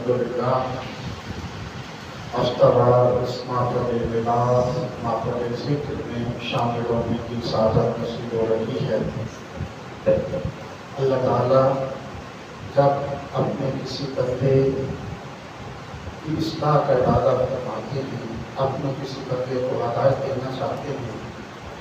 الحمدللہ افطار اس محفل لباس محفل ذکر میں شامل ہونے کی سعادت نصیب ہو رہی ہے۔ اللہ تعالیٰ جب اپنے کسی بندے کی اصلاح کا ارادہ فرماتے ہیں، اپنے کسی بندے کو ہدایت دینا چاہتے ہیں،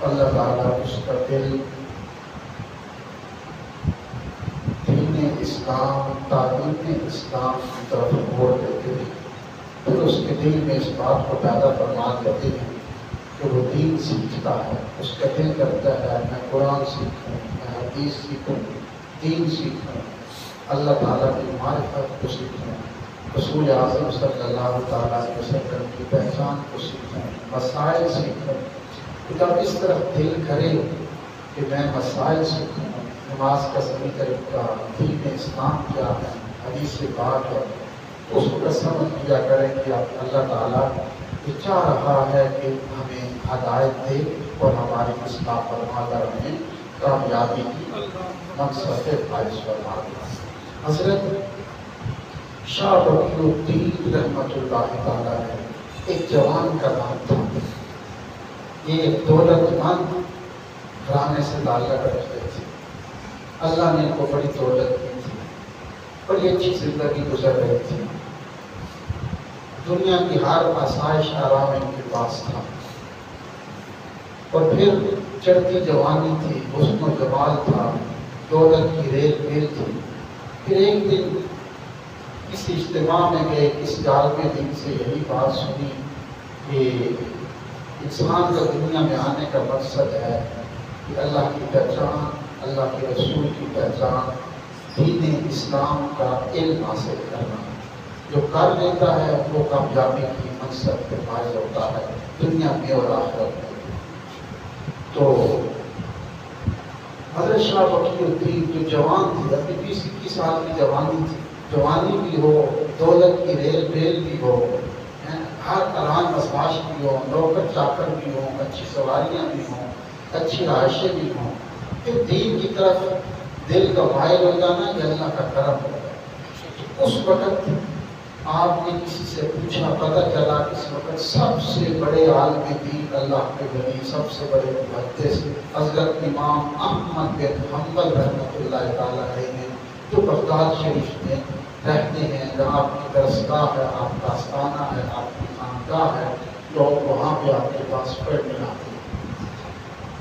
اللہ تعالیٰ اس کا دل دین اسلام تعلیم اسلام کی طرف موڑ دیتے ہیں، پھر اس کے دل میں اس بات کو پیدا فرما دیتے ہیں کہ وہ دین سیکھتا ہے۔ اس کا دل کرتا ہے میں قرآن سیکھوں، میں حدیث سیکھوں، دین سیکھوں، اللہ تعالیٰ کی معرفت کو سیکھوں، رسول اعظم صلی اللہ تعالیٰ علیہ وسلم کی پہچان کو سیکھوں، مسائل سیکھوں۔ جب اس طرف دل کرے کہ میں مسائل سیکھوں، نماز کا صحیح طریقہ، دین اسلام کیا ہے، حدیث پاک ہے، اس کو سمجھ لیا کریں کہ اللہ تعالیٰ یہ چاہ رہا ہے کہ ہمیں ہدایت دے اور ہماری اصلاح فرما کر ہمیں کامیابی کی منصب فائز فرما دے۔ حضرت شاہ بقی الدین رحمۃ اللہ تعالیٰ ہے، ایک جوان کا نام تھا۔ یہ ایک دولت مند گھرانے سے تعلق رکھتے تھے، اللہ نے ان کو بڑی دولت دی تھی، بڑی اچھی زندگی گزر رہی تھی، دنیا کی ہر آسائش آرام ان کے پاس تھا، اور پھر چڑھتی جوانی تھی، حسن و جمال تھا، دولت کی ریل پیل تھی۔ پھر ایک دن کسی اجتماع میں گئے، کسی عالم دین سے یہی بات سنی کہ انسان کا دنیا میں آنے کا مقصد ہے کہ اللہ کی پہچان، اللہ کے رسول کی پہچان، دین اسلام کا علم حاصل کرنا۔ جو کر لیتا ہے وہ کامیابی کی منصب پہ فائز ہوتا ہے، دنیا میں اور آخرت میں۔ تو حضرت شاہ بقی الدین جو جوان تھی، اپنی 20-21 سال کی جوانی تھی، جوانی بھی ہو، دولت کی ریل بیل بھی ہو، ہر طرح مساج بھی ہو، نوکر چاکر بھی ہوں، اچھی سواریاں بھی ہوں، اچھی رہائشیں بھی ہوں، پھر دین کی طرف دل کا مائل ہو جانا یہ اللہ کا کرم ہوگا۔ اس وقت آپ نے کسی سے پوچھا، پتہ چلا کہ اس وقت سب سے بڑے عالم دین اللہ کے ولی، سب سے بڑے محدث حضرت امام احمد بن حنبل رحمۃ اللہ تعالیٰ علیہ ہیں، جو بغداد شریف میں رہتے ہیں، جہاں آپ کی درسگاہ ہے، آپ کا آستانہ ہے، آپ کی خانقاہ ہے، لوگ وہاں پہ آپ کے پاس پڑھنے آتے ہیں۔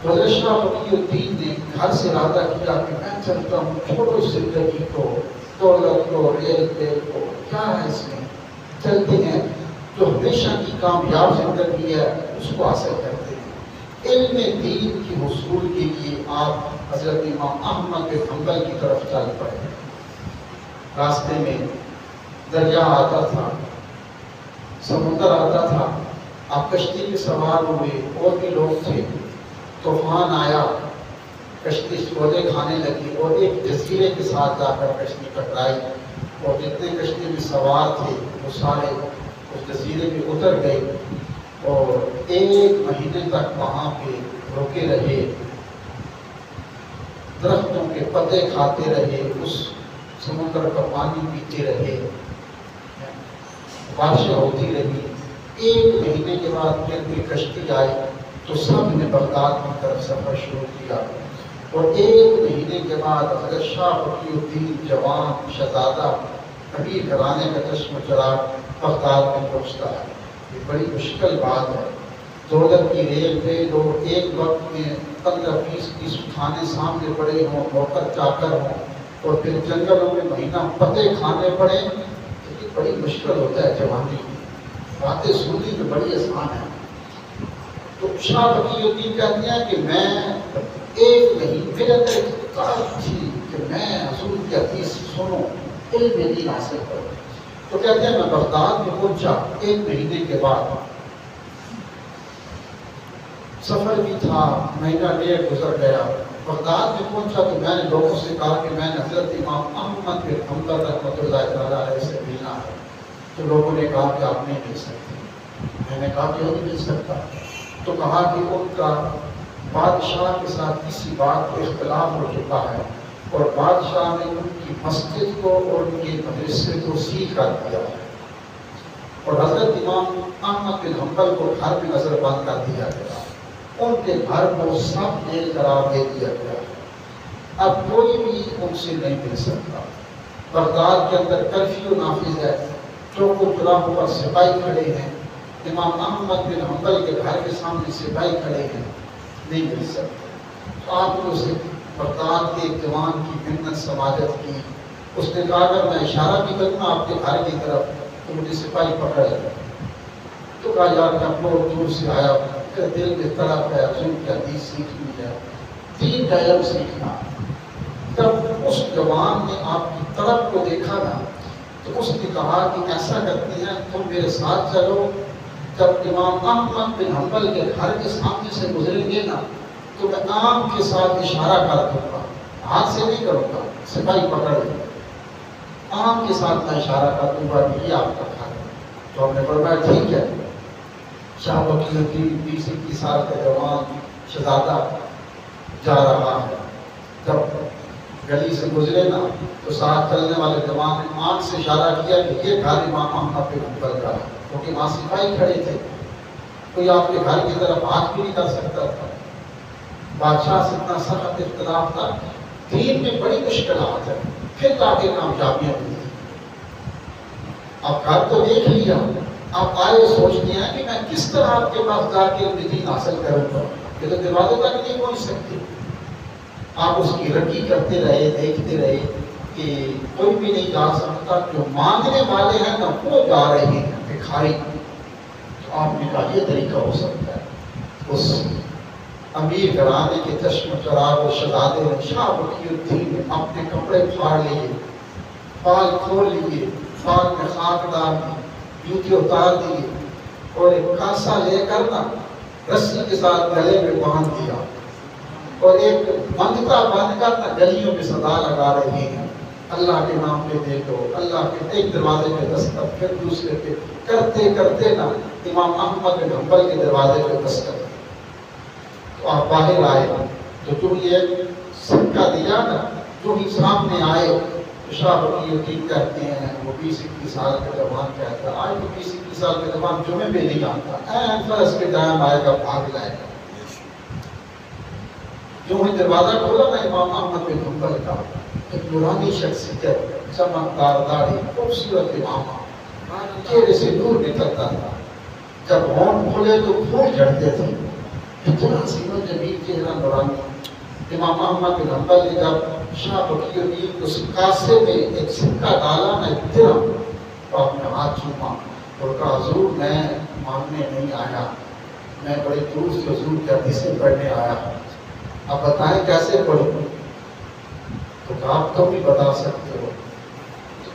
تو حضرت شاہ بقی الدین نے گھر سے ارادہ کیا کہ میں چلتا ہوں، چھوڑو اس زندگی کو، دولت کو، ریل پیل کو، کیا ہے اس میں، چلتے ہیں، جو ہمیشہ کی کامیاب زندگی ہے اس کو حاصل کرتے ہیں۔ علم دین کی حصول کے لیے آپ حضرت امام احمد بن حنبل کی طرف چل پڑے۔ راستے میں دریا آتا تھا، سمندر آتا تھا، آپ کشتی میں سوار ہوئے، اور بھی لوگ تھے، طوفان آیا، کشتی سودے کھانے لگی اور ایک جزیرے کے ساتھ جا کر کشتی ٹکرائی، اور جتنے کشتی میں سوار تھے وہ سارے اس جزیرے میں اتر گئے، اور 1 مہینے تک وہاں پہ رکے رہے، درختوں کے پتے کھاتے رہے، اس سمندر کا پانی پیتے رہے، بارشیں ہوتی رہی۔ 1 مہینے کے بعد پھر بھی کشتی آئی تو سب نے بغداد کی طرف سفر شروع کیا، اور 1 مہینے کے بعد حضرت شاہ بقی الدین جوان شہزادہ کبیر گھرانے کا چشم چراغ بغداد میں پہنچتا ہے۔ یہ بڑی مشکل بات ہے، دولت کی ریل پہ لوگ ایک وقت میں 15-20 کھانے سامنے پڑے ہوں، نوکر چاکر ہوں، اور پھر جنگلوں میں مہینہ پتے کھانے پڑے، یہ بڑی مشکل ہوتا ہے جوانی میں۔ باتیں سننی تو بڑی آسان ہے۔ تو شاہ بقی الدین کہتے ہیں کہ میں 1 مہینے میرے اندر ایک طاقت تھی کہ میں حضور کی حدیث سنوں، علم دین حاصل کروں۔ تو کہتے ہیں میں بغداد میں پہنچا 1 مہینے کے بعد، سفر بھی تھا، 1.5 مہینہ گزر گیا۔ بغداد میں پہنچا تو میں نے لوگوں سے کہا کہ میں نے حضرت امام احمد بن حنبل رحمۃ اللہ تعالیٰ علیہ سے ملنا ہے۔ تو لوگوں نے کہا کہ آپ نہیں مل سکتے۔ میں نے کہا کہ نہیں مل سکتا، تو کہا کہ ان کا بادشاہ کے ساتھ کسی بات کو اختلاف ہو چکا ہے، اور بادشاہ نے ان کی مسجد کو اور ان کے مدرسے کو وسیع کر دیا اور حضرت امام احمد بن حنبل کو گھر میں نظر بند کر دیا گیا، ان کے گھر کو سب جیل قرار دے دیا گیا، اب کوئی بھی ان سے نہیں مل سکتا۔ بغداد کے اندر کرفیو نافذ ہے، چوکو چوراہوں پر سپاہی کھڑے ہیں، امام احمد بن حنبل کے گھر کے سامنے سپاہی کھڑے ہیں، نہیں مل سکتے۔ تو آپ نے اسے بغداد کے ایک جوان کی منت سماجت کی، اس نے کہا اگر میں اشارہ بھی کروں آپ کے گھر کی طرف تو مجھے سپاہی پکڑ لے۔ تو کہا یار میں بہت دور سے آیا ہوں، میرے دل میں تڑپ ہے حضور کی حدیث سیکھنی ہے، دین کا علم سیکھنا۔ جب اس جوان نے آپ کی طرف کو دیکھا نا تو اس نے کہا کہ ایسا کرتے ہیں تم میرے ساتھ چلو، جب امام احمد بن حنبل کے گھر کے سامنے سے گزریں گے نا تو میں آنکھ کے ساتھ اشارہ کر دوں گا، ہاتھ سے نہیں کروں گا، سپاہی پکڑ لوں گا، آنکھ کے ساتھ میں اشارہ کر دوں گا کہ یہ آپ کا گھر ہے۔ تو ہم نے فرمایا ٹھیک ہے۔ شاہ وکیل الدین 20-21 سال کا جوان شہزادہ جا رہا ہے، جب گلی سے گزرے نا تو ساتھ چلنے والے جوان نے آنکھ سے اشارہ کیا کہ یہ گھر امام احمد بن حنبل کا ہے، کیونکہ وہاں سپاہی کھڑے تھے، کوئی آپ کے گھر کی طرف ہاتھ بھی نہیں کر سکتا تھا۔ بادشاہ سے اتنا سخت اختلاف تھا، دین میں بڑی مشکلات ہے، پھر جا کے کامیابیاں ملی۔ اب گھر تو دیکھ لیا، آپ آئے سوچتے ہیں کہ میں کس طرح آپ کے پاس جا کے دین حاصل کروں گا، یہ تو دروازے تک نہیں پہنچ سکتے۔ آپ اس کی رکی کرتے رہے، دیکھتے رہے کہ کوئی بھی نہیں جا سکتا، جو مانگنے والے ہیں نا وہ جا رہے ہیں بھکاری۔ تو آپ نے کہا یہ طریقہ ہو سکتا ہے۔ اس امیر گھرانے کے چشم چراغ و شہزادے نے شاہ وکیل الدین نے اپنے کپڑے پھاڑ لیے، بال کھول لیے، بال میں خاک ڈال دی، جوتے اتار دیے اور ایک کاسا لے کر نا رسی کے ساتھ گلے میں باندھ دیا اور ایک منگتا بن کر نا گلیوں میں صدا لگا رہے ہیں، اللہ کے نام پہ دے دو، اللہ کے ایک دروازے پہ دستک، پھر دوسرے پہ، کرتے کرتے نا امام احمد بن حنبل کے دروازے پہ دستک۔ تو آپ باہر آئے تو جو یہ سکہ دیا نا، جو ہی سامنے آئے تو شاہ وکیل الدین کہتے ہیں وہ 20-21 سال کا جوان کہتا ہے، آج تو 20-21 سال کا جوان جمعے پہ نہیں آتا، این فرض کے ٹائم آئے گا بھاگ لائے گا۔ جو ہی دروازہ کھولا نا امام احمد بن حنبل کا، ایک نورانی شخصیت، چمکدار داڑھی، خوبصورت امامہ، چہرے سے نور نکلتا تھا، جب ہونٹ کھلے تو پھول جھڑتے تھے، اتنا حسین و جمیل چہرہ نورانی۔ امام احمد بن حنبل نے جب شاہ وکیل الدین کو کاسے میں ایک سکہ ڈالا نا درہم، تو آپ نے ہاتھ چوما اور کہا حضور میں مانگنے نہیں آیا، میں بڑے دور سے حضور کی حدیثیں پڑھنے آیا ہوں، اب بتائیں کیسے پڑھوں؟ تو کہا آپ تو بھی بتا سکتے ہو۔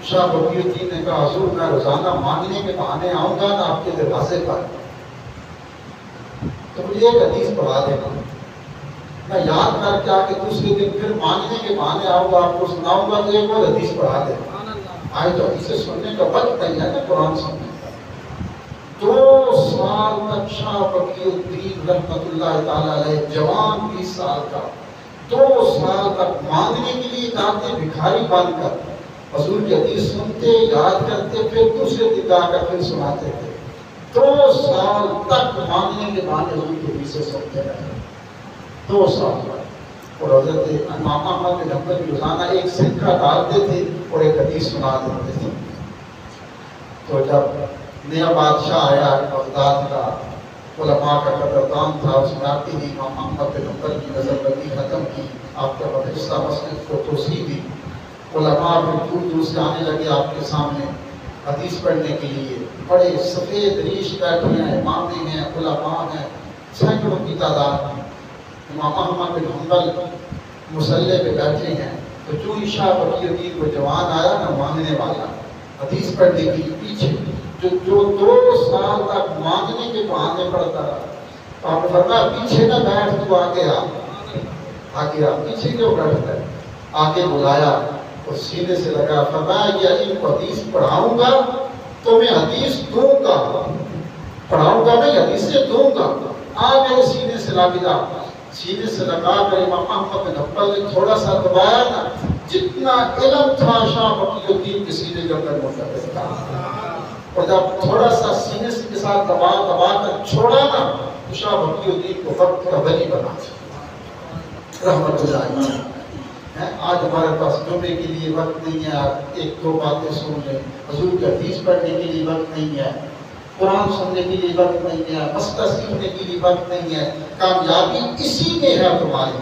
شاہ وکیل الدین نے کہا حضور میں روزانہ مانگنے کے بہانے آؤں گا نا آپ کے دروازے پر، تو مجھے ایک حدیث پڑھا دینا، میں یاد کر کے آ کے دوسرے دن پھر مانگنے کے بہانے آؤں گا، آپ کو سناؤں گا تو ایک اور حدیث پڑھا دینا۔ آئے تو حدیثیں سننے کا وقت نہیں ہے نا قرآن سننے کا۔ 2 سال تک شاہ وکیل الدین رحمت اللہ تعالیٰ علیہ، جوان 20 سال کا، 2 سال تک مانگنے کے لیے جاتے بھکاری بن کر، حضور کی حدیث سنتے، یاد کرتے، پھر دوسرے دن جا کر پھر سناتے تھے۔ 2 سال تک مانگنے کے بہانے حضور کی حدیثیں سنتے رہے، 2 سال تک۔ اور حضرت امام احمد بن حنبل روزانہ ایک سکہ ڈالتے تھے اور ایک حدیث سنا دیتے تھے۔ تو جب نیا بادشاہ آیا بغداد کا، علماء کا قدردان تھا، اس نے آتے ہی امام احمد بن حنبل کی نظر بندی ختم کی، آپ کا مدرسہ مسجد کو توسیع دی، علماء پھر دور دور سے آنے لگے آپ کے سامنے حدیث پڑھنے کے لیے، بڑے سفید ریش بیٹھے ہیں، امامے ہیں، علماء ہیں، سینکڑوں کی تعداد میں۔ امام احمد بن حنبل مصلی پہ بیٹھے ہیں، تو جو ہی شاہ وکیل الدین کو جوان آیا نا مانگنے والا، حدیث پڑھنے کے لیے پیچھے، جو 2 سال تک مانگنے کے بہانے پڑتا رہا، تو آپ نے فرمایا پیچھے نہ بیٹھ، تو آگے آ، آگے آ، پیچھے کیوں بیٹھتا ہے؟ آگے بلایا اور سینے سے لگا، فرمایا یہ ان کو حدیث پڑھاؤں گا تو میں حدیث دوں گا، پڑھاؤں گا نہیں حدیثیں دوں گا، آ میرے سینے سے لگ جا۔ سینے سے لگا کر امام احمد بن حنبل نے تھوڑا سا دبایا نا، جتنا علم تھا شاہ بقی الدین کے سینے کے اندر منتقل تھا، اور جب تھوڑا سا سینے کے ساتھ دبا کر چھوڑا نا تو شاہ بقی الدین کو وقت کا ولی بنا دیا رحمت اللہ علیہ۔ آج ہمارے پاس جمعے کے لیے وقت نہیں ہے، ایک دو باتیں سن لیں، حضور کی حدیث پڑھنے کے لیے وقت نہیں ہے، قرآن سننے کے لیے وقت نہیں ہے، مسئلہ سیکھنے کے لیے وقت نہیں ہے۔ کامیابی اسی میں ہے تمہاری،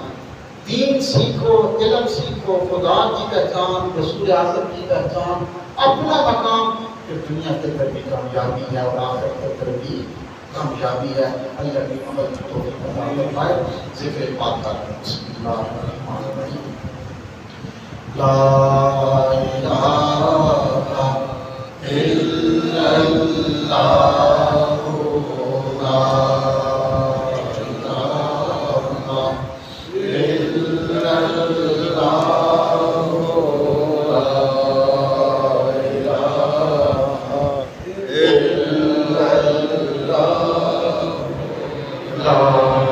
دین سیکھو، علم سیکھو، خدا کی پہچان، رسول اعظم کی پہچان، اپنا مقام، پھر دنیا کے اندر بھی کامیابی ہے اور آخرت کے اندر بھی کامیابی ہے۔ اللہ کی عمل کی توفیق عطا فرمائے۔ ذکر پاک کریں، بسم اللہ الرحمن الرحیم۔ لا الہ الا اللہ، لا Allah